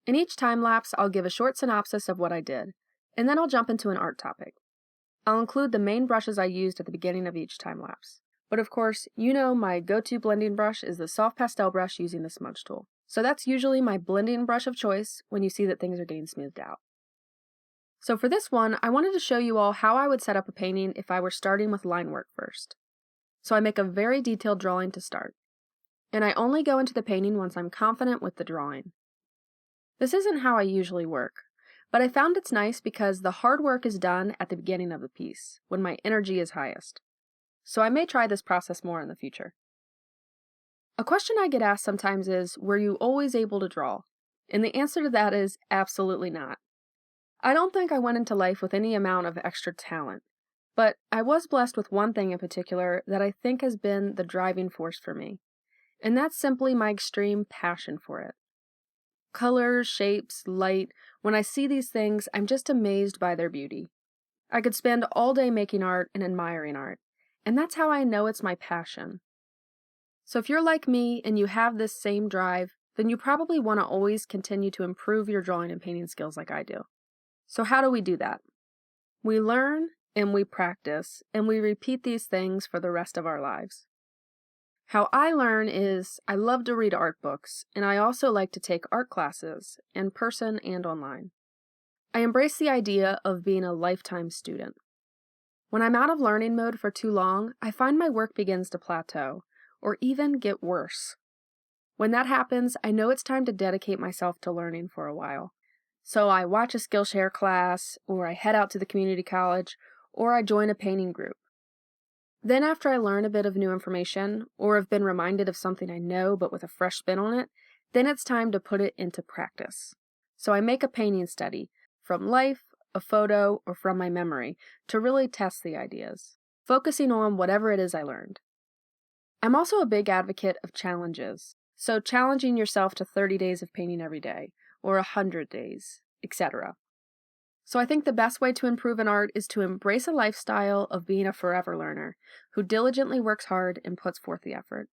In each time lapse, I'll give a short synopsis of what I did, and then I'll jump into an art topic. I'll include the main brushes I used at the beginning of each time lapse. But of course, you know my go-to blending brush is the soft pastel brush using the smudge tool. So that's usually my blending brush of choice when you see that things are getting smoothed out. So for this one, I wanted to show you all how I would set up a painting if I were starting with line work first. So I make a very detailed drawing to start. And I only go into the painting once I'm confident with the drawing. This isn't how I usually work, but I found it's nice because the hard work is done at the beginning of the piece, when my energy is highest. So I may try this process more in the future. A question I get asked sometimes is, were you always able to draw? And the answer to that is absolutely not. I don't think I went into life with any amount of extra talent, but I was blessed with one thing in particular that I think has been the driving force for me, and that's simply my extreme passion for it. Colors, shapes, light, when I see these things, I'm just amazed by their beauty. I could spend all day making art and admiring art, and that's how I know it's my passion. So if you're like me and you have this same drive, then you probably want to always continue to improve your drawing and painting skills like I do. So how do we do that? We learn and we practice, and we repeat these things for the rest of our lives. How I learn is I love to read art books, and I also like to take art classes, in person and online. I embrace the idea of being a lifetime student. When I'm out of learning mode for too long, I find my work begins to plateau, or even get worse. When that happens, I know it's time to dedicate myself to learning for a while. So I watch a Skillshare class, or I head out to the community college, or I join a painting group. Then after I learn a bit of new information, or have been reminded of something I know but with a fresh spin on it, then it's time to put it into practice. So I make a painting study, from life, a photo, or from my memory, to really test the ideas, focusing on whatever it is I learned. I'm also a big advocate of challenges, so challenging yourself to 30 days of painting every day, or 100 days, etc. So I think the best way to improve in art is to embrace a lifestyle of being a forever learner, who diligently works hard and puts forth the effort.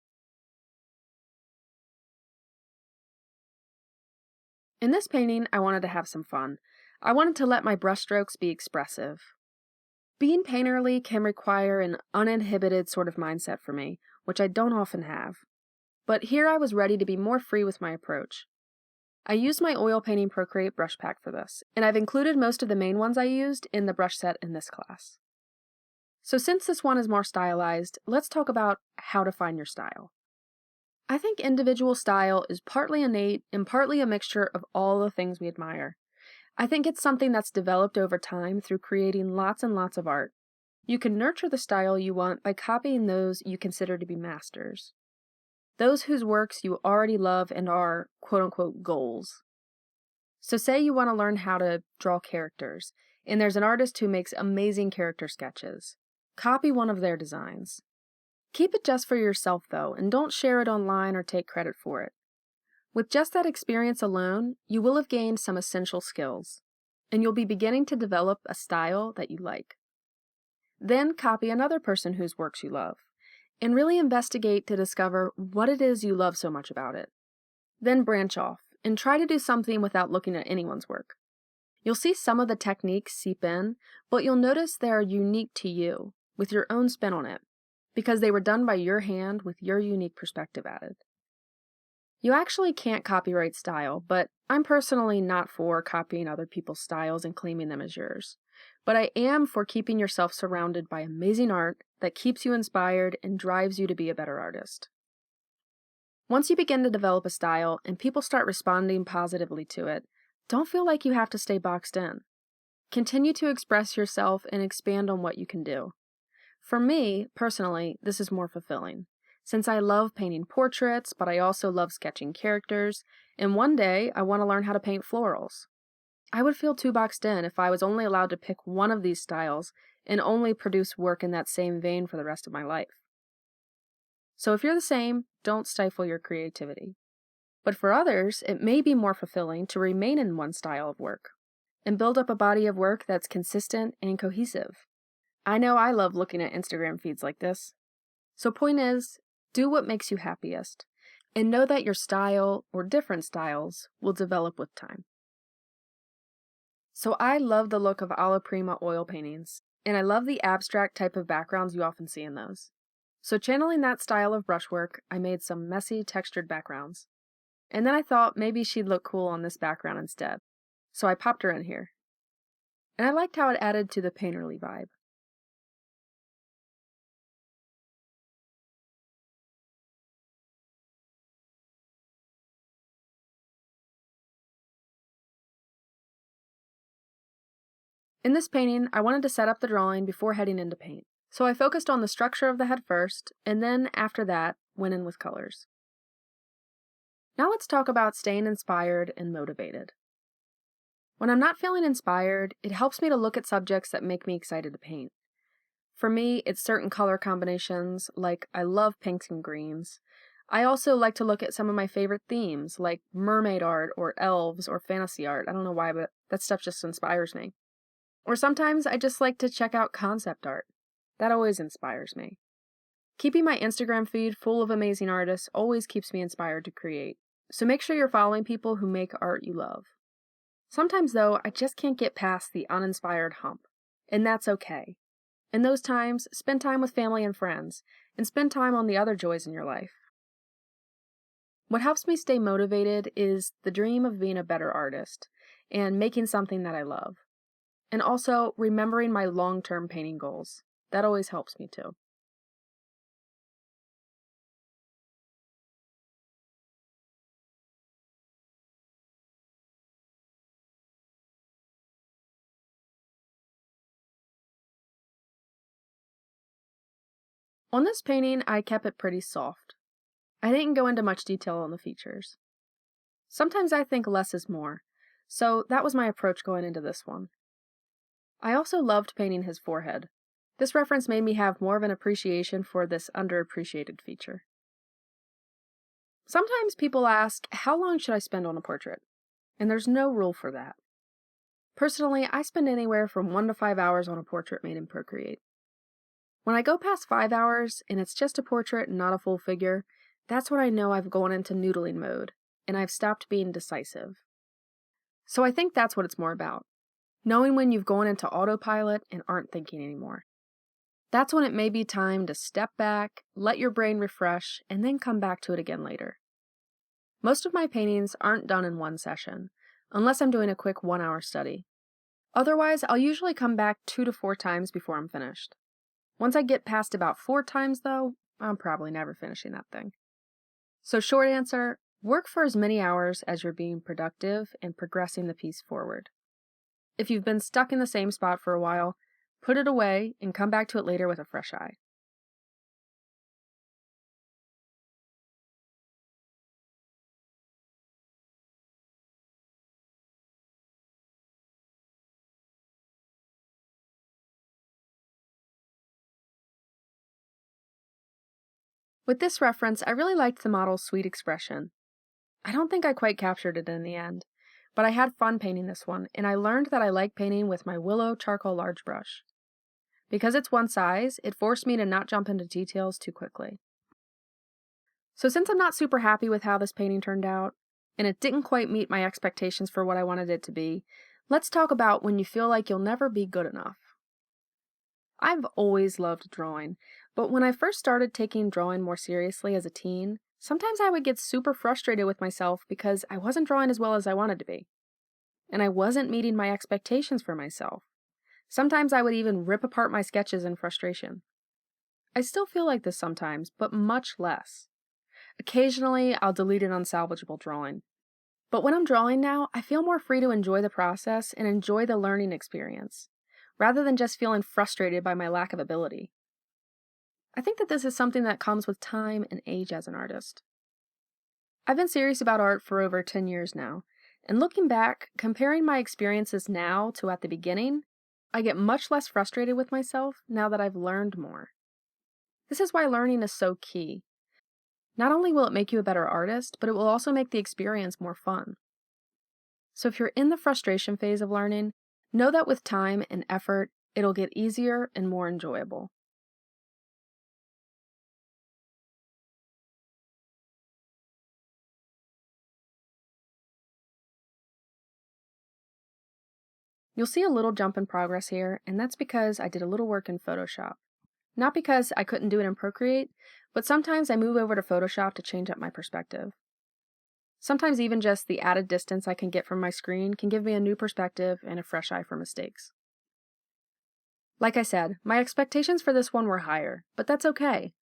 In this painting, I wanted to have some fun. I wanted to let my brushstrokes be expressive. Being painterly can require an uninhibited sort of mindset for me, which I don't often have. But here I was ready to be more free with my approach. I used my oil painting Procreate brush pack for this, and I've included most of the main ones I used in the brush set in this class. So since this one is more stylized, let's talk about how to find your style. I think individual style is partly innate and partly a mixture of all the things we admire. I think it's something that's developed over time through creating lots and lots of art. You can nurture the style you want by copying those you consider to be masters. Those whose works you already love and are, quote-unquote, goals. So say you want to learn how to draw characters, and there's an artist who makes amazing character sketches. Copy one of their designs. Keep it just for yourself, though, and don't share it online or take credit for it. With just that experience alone, you will have gained some essential skills, and you'll be beginning to develop a style that you like. Then copy another person whose works you love, and really investigate to discover what it is you love so much about it. Then branch off, and try to do something without looking at anyone's work. You'll see some of the techniques seep in, but you'll notice they are unique to you, with your own spin on it, because they were done by your hand with your unique perspective added. You actually can't copyright style, but I'm personally not for copying other people's styles and claiming them as yours. But I am for keeping yourself surrounded by amazing art that keeps you inspired and drives you to be a better artist. Once you begin to develop a style and people start responding positively to it, don't feel like you have to stay boxed in. Continue to express yourself and expand on what you can do. For me, personally, this is more fulfilling, since I love painting portraits, but I also love sketching characters, and one day I want to learn how to paint florals. I would feel too boxed in if I was only allowed to pick one of these styles and only produce work in that same vein for the rest of my life. So if you're the same, don't stifle your creativity. But for others, it may be more fulfilling to remain in one style of work and build up a body of work that's consistent and cohesive. I know I love looking at Instagram feeds like this. So point is, do what makes you happiest. And know that your style, or different styles, will develop with time. So I love the look of alla prima oil paintings, and I love the abstract type of backgrounds you often see in those. So channeling that style of brushwork, I made some messy, textured backgrounds. And then I thought maybe she'd look cool on this background instead. So I popped her in here. And I liked how it added to the painterly vibe. In this painting, I wanted to set up the drawing before heading into paint. So I focused on the structure of the head first, and then after that, went in with colors. Now let's talk about staying inspired and motivated. When I'm not feeling inspired, it helps me to look at subjects that make me excited to paint. For me, it's certain color combinations, like I love pinks and greens. I also like to look at some of my favorite themes, like mermaid art or elves or fantasy art. I don't know why, but that stuff just inspires me. Or sometimes I just like to check out concept art. That always inspires me. Keeping my Instagram feed full of amazing artists always keeps me inspired to create. So make sure you're following people who make art you love. Sometimes, though, I just can't get past the uninspired hump, and that's okay. In those times, spend time with family and friends, and spend time on the other joys in your life. What helps me stay motivated is the dream of being a better artist, and making something that I love. And also, remembering my long-term painting goals. That always helps me too. On this painting, I kept it pretty soft. I didn't go into much detail on the features. Sometimes I think less is more, so that was my approach going into this one. I also loved painting his forehead. This reference made me have more of an appreciation for this underappreciated feature. Sometimes people ask, how long should I spend on a portrait? And there's no rule for that. Personally, I spend anywhere from 1 to 5 hours on a portrait made in Procreate. When I go past 5 hours and it's just a portrait and not a full figure, that's when I know I've gone into noodling mode and I've stopped being decisive. So I think that's what it's more about. Knowing when you've gone into autopilot and aren't thinking anymore. That's when it may be time to step back, let your brain refresh, and then come back to it again later. Most of my paintings aren't done in one session, unless I'm doing a quick 1-hour study. Otherwise, I'll usually come back 2 to 4 times before I'm finished. Once I get past about 4 times, though, I'm probably never finishing that thing. So short answer, work for as many hours as you're being productive and progressing the piece forward. If you've been stuck in the same spot for a while, put it away and come back to it later with a fresh eye. With this reference, I really liked the model's sweet expression. I don't think I quite captured it in the end, but I had fun painting this one, and I learned that I like painting with my Willow charcoal large brush. Because it's one size, it forced me to not jump into details too quickly. So since I'm not super happy with how this painting turned out, and it didn't quite meet my expectations for what I wanted it to be, let's talk about when you feel like you'll never be good enough. I've always loved drawing, but when I first started taking drawing more seriously as a teen, sometimes I would get super frustrated with myself because I wasn't drawing as well as I wanted to be. And I wasn't meeting my expectations for myself. Sometimes I would even rip apart my sketches in frustration. I still feel like this sometimes, but much less. Occasionally, I'll delete an unsalvageable drawing. But when I'm drawing now, I feel more free to enjoy the process and enjoy the learning experience, rather than just feeling frustrated by my lack of ability. I think that this is something that comes with time and age as an artist. I've been serious about art for over 10 years now, and looking back, comparing my experiences now to at the beginning, I get much less frustrated with myself now that I've learned more. This is why learning is so key. Not only will it make you a better artist, but it will also make the experience more fun. So if you're in the frustration phase of learning, know that with time and effort, it'll get easier and more enjoyable. You'll see a little jump in progress here, and that's because I did a little work in Photoshop. Not because I couldn't do it in Procreate, but sometimes I move over to Photoshop to change up my perspective. Sometimes even just the added distance I can get from my screen can give me a new perspective and a fresh eye for mistakes. Like I said, my expectations for this one were higher, but that's okay.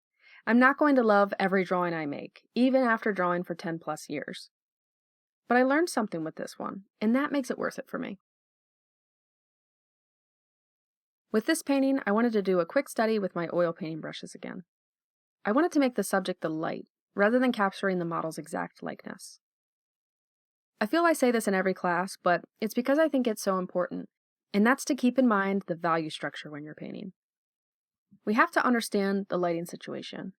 I'm not going to love every drawing I make, even after drawing for 10 plus years. But I learned something with this one, and that makes it worth it for me. With this painting, I wanted to do a quick study with my oil painting brushes again. I wanted to make the subject the light, rather than capturing the model's exact likeness. I feel I say this in every class, but it's because I think it's so important, and that's to keep in mind the value structure when you're painting. We have to understand the lighting situation.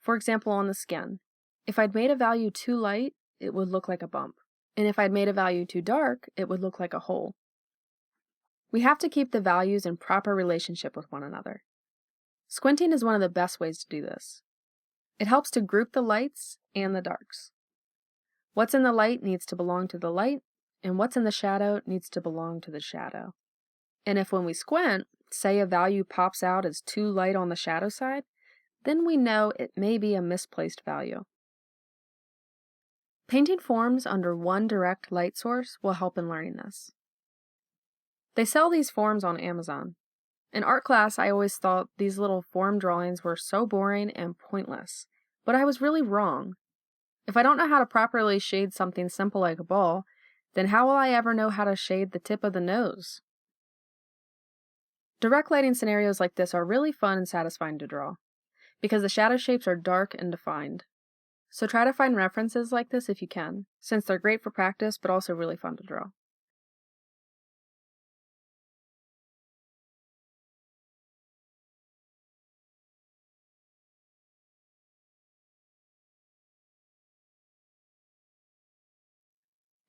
For example, on the skin, if I'd made a value too light, it would look like a bump, and if I'd made a value too dark, it would look like a hole. We have to keep the values in proper relationship with one another. Squinting is one of the best ways to do this. It helps to group the lights and the darks. What's in the light needs to belong to the light, and what's in the shadow needs to belong to the shadow. And if when we squint, say a value pops out as too light on the shadow side, then we know it may be a misplaced value. Painting forms under one direct light source will help in learning this. They sell these forms on Amazon. In art class, I always thought these little form drawings were so boring and pointless, but I was really wrong. If I don't know how to properly shade something simple like a ball, then how will I ever know how to shade the tip of the nose? Direct lighting scenarios like this are really fun and satisfying to draw, because the shadow shapes are dark and defined. So try to find references like this if you can, since they're great for practice but also really fun to draw.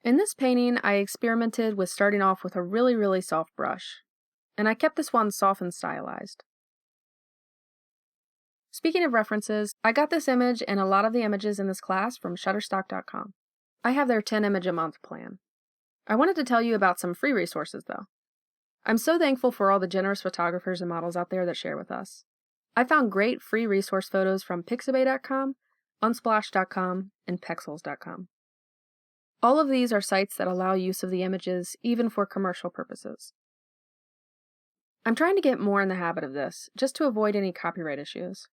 In this painting, I experimented with starting off with a really soft brush, and I kept this one soft and stylized. Speaking of references, I got this image and a lot of the images in this class from Shutterstock.com. I have their 10 image a month plan. I wanted to tell you about some free resources though. I'm so thankful for all the generous photographers and models out there that share with us. I found great free resource photos from Pixabay.com, Unsplash.com, and Pexels.com. All of these are sites that allow use of the images, even for commercial purposes. I'm trying to get more in the habit of this, just to avoid any copyright issues.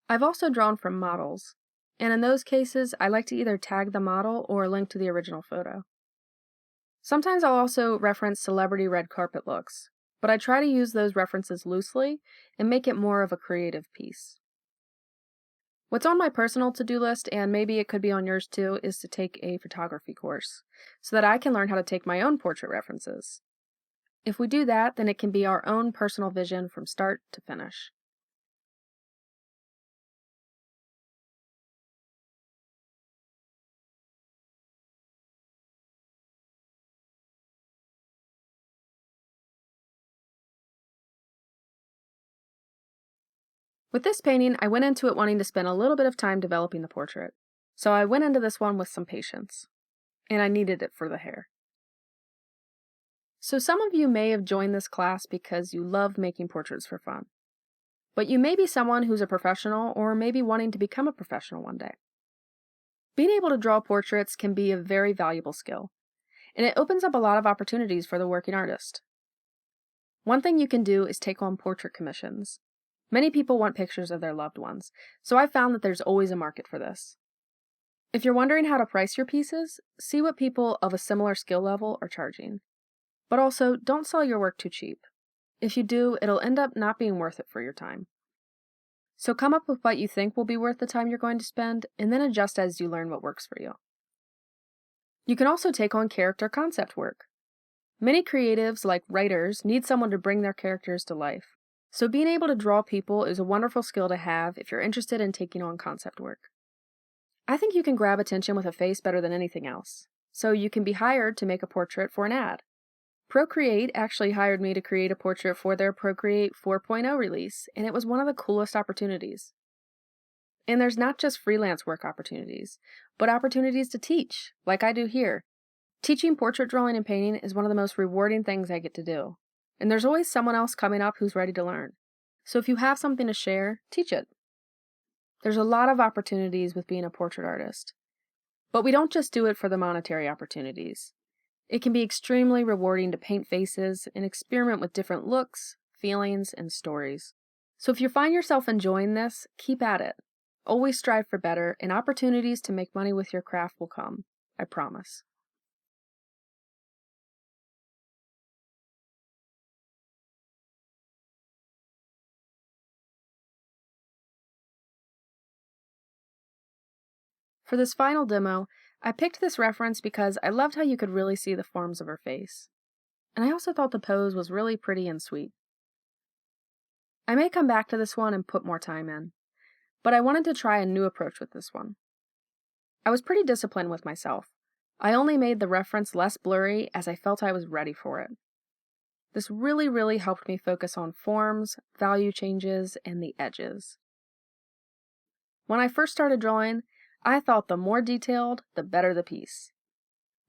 I've also drawn from models, and in those cases, I like to either tag the model or link to the original photo. Sometimes I'll also reference celebrity red carpet looks, but I try to use those references loosely and make it more of a creative piece. What's on my personal to-do list, and maybe it could be on yours too, is to take a photography course, so that I can learn how to take my own portrait references. If we do that, then it can be our own personal vision from start to finish. With this painting, I went into it wanting to spend a little bit of time developing the portrait, so I went into this one with some patience, and I needed it for the hair. So some of you may have joined this class because you love making portraits for fun, but you may be someone who's a professional or maybe wanting to become a professional one day. Being able to draw portraits can be a very valuable skill, and it opens up a lot of opportunities for the working artist. One thing you can do is take on portrait commissions. Many people want pictures of their loved ones, so I've found that there's always a market for this. If you're wondering how to price your pieces, see what people of a similar skill level are charging. But also, don't sell your work too cheap. If you do, it'll end up not being worth it for your time. So come up with what you think will be worth the time you're going to spend, and then adjust as you learn what works for you. You can also take on character concept work. Many creatives, like writers, need someone to bring their characters to life. So being able to draw people is a wonderful skill to have if you're interested in taking on concept work. I think you can grab attention with a face better than anything else, so you can be hired to make a portrait for an ad. Procreate actually hired me to create a portrait for their Procreate 4.0 release, and it was one of the coolest opportunities. And there's not just freelance work opportunities, but opportunities to teach, like I do here. Teaching portrait drawing and painting is one of the most rewarding things I get to do, and there's always someone else coming up who's ready to learn. So if you have something to share, teach it. There's a lot of opportunities with being a portrait artist, but we don't just do it for the monetary opportunities. It can be extremely rewarding to paint faces and experiment with different looks, feelings, and stories. So if you find yourself enjoying this, keep at it. Always strive for better, and opportunities to make money with your craft will come. I promise. For this final demo, I picked this reference because I loved how you could really see the forms of her face. And I also thought the pose was really pretty and sweet. I may come back to this one and put more time in, but I wanted to try a new approach with this one. I was pretty disciplined with myself. I only made the reference less blurry as I felt I was ready for it. This really helped me focus on forms, value changes, and the edges. When I first started drawing, I thought the more detailed, the better the piece.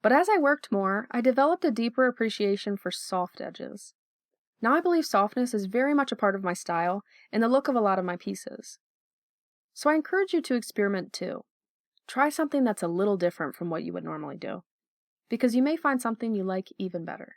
But as I worked more, I developed a deeper appreciation for soft edges. Now I believe softness is very much a part of my style and the look of a lot of my pieces. So I encourage you to experiment too. Try something that's a little different from what you would normally do, because you may find something you like even better.